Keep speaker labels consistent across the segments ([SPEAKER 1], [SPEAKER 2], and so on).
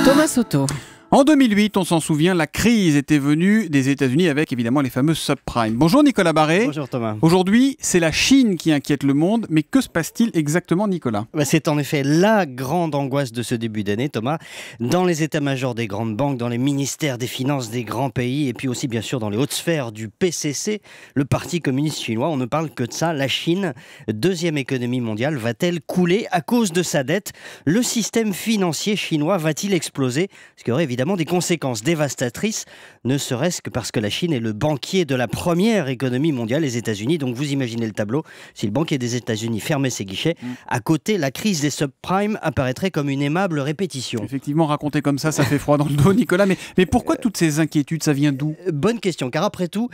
[SPEAKER 1] Thomas Soto.
[SPEAKER 2] En 2008, on s'en souvient, la crise était venue des États-Unis avec évidemment les fameux subprimes. Bonjour Nicolas Barré.
[SPEAKER 3] Bonjour Thomas.
[SPEAKER 2] Aujourd'hui, c'est la Chine qui inquiète le monde, mais que se passe-t-il exactement, Nicolas ?
[SPEAKER 3] C'est en effet la grande angoisse de ce début d'année, Thomas. Dans les états-majors des grandes banques, dans les ministères des finances des grands pays, et puis aussi bien sûr dans les hautes sphères du PCC, le Parti communiste chinois, on ne parle que de ça. La Chine, deuxième économie mondiale, va-t-elle couler à cause de sa dette ? Le système financier chinois va-t-il exploser ? Ce qui aurait évidemment des conséquences dévastatrices, ne serait-ce que parce que la Chine est le banquier de la première économie mondiale, les États-Unis. Donc vous imaginez le tableau, si le banquier des États-Unis fermait ses guichets, à côté, la crise des subprimes apparaîtrait comme une aimable répétition.
[SPEAKER 2] Effectivement, raconter comme ça fait froid dans le dos, Nicolas. Mais pourquoi toutes ces inquiétudes ? Ça vient d'où ?
[SPEAKER 3] Bonne question, car après tout,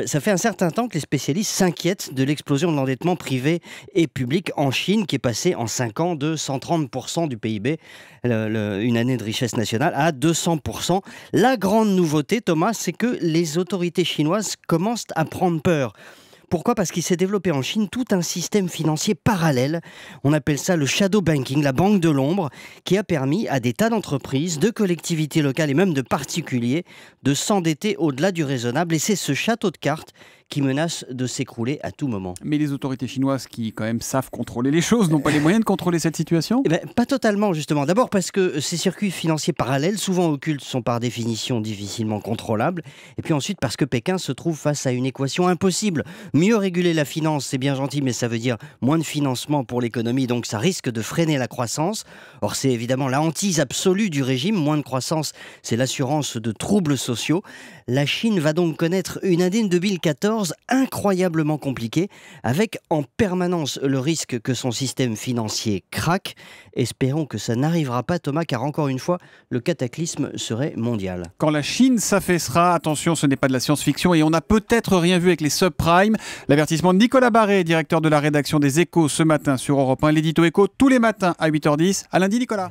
[SPEAKER 3] ça fait un certain temps que les spécialistes s'inquiètent de l'explosion de l'endettement privé et public en Chine, qui est passé en 5 ans de 130% du PIB, une année de richesse nationale, à 200%. La grande nouveauté, Thomas, c'est que les autorités chinoises commencent à prendre peur. Pourquoi ? Parce qu'il s'est développé en Chine tout un système financier parallèle. On appelle ça le shadow banking, la banque de l'ombre, qui a permis à des tas d'entreprises, de collectivités locales et même de particuliers de s'endetter au-delà du raisonnable. Et c'est ce château de cartes qui menace de s'écrouler à tout moment.
[SPEAKER 2] Mais les autorités chinoises qui quand même savent contrôler les choses n'ont pas les moyens de contrôler cette situation ?
[SPEAKER 3] Pas totalement, justement. D'abord parce que ces circuits financiers parallèles, souvent occultes, sont par définition difficilement contrôlables. Et puis ensuite parce que Pékin se trouve face à une équation impossible. Mieux réguler la finance, c'est bien gentil, mais ça veut dire moins de financement pour l'économie, donc ça risque de freiner la croissance. Or, c'est évidemment la hantise absolue du régime. Moins de croissance, c'est l'assurance de troubles sociaux. La Chine va donc connaître une année 2014 incroyablement compliquée, avec en permanence le risque que son système financier craque. Espérons que ça n'arrivera pas, Thomas, car encore une fois, le cataclysme serait mondial.
[SPEAKER 2] Quand la Chine s'affaissera, attention, ce n'est pas de la science-fiction et on n'a peut-être rien vu avec les subprimes. L'avertissement de Nicolas Barré, directeur de la rédaction des Échos ce matin sur Europe 1, l'édito Écho tous les matins à 8h10. À lundi, Nicolas.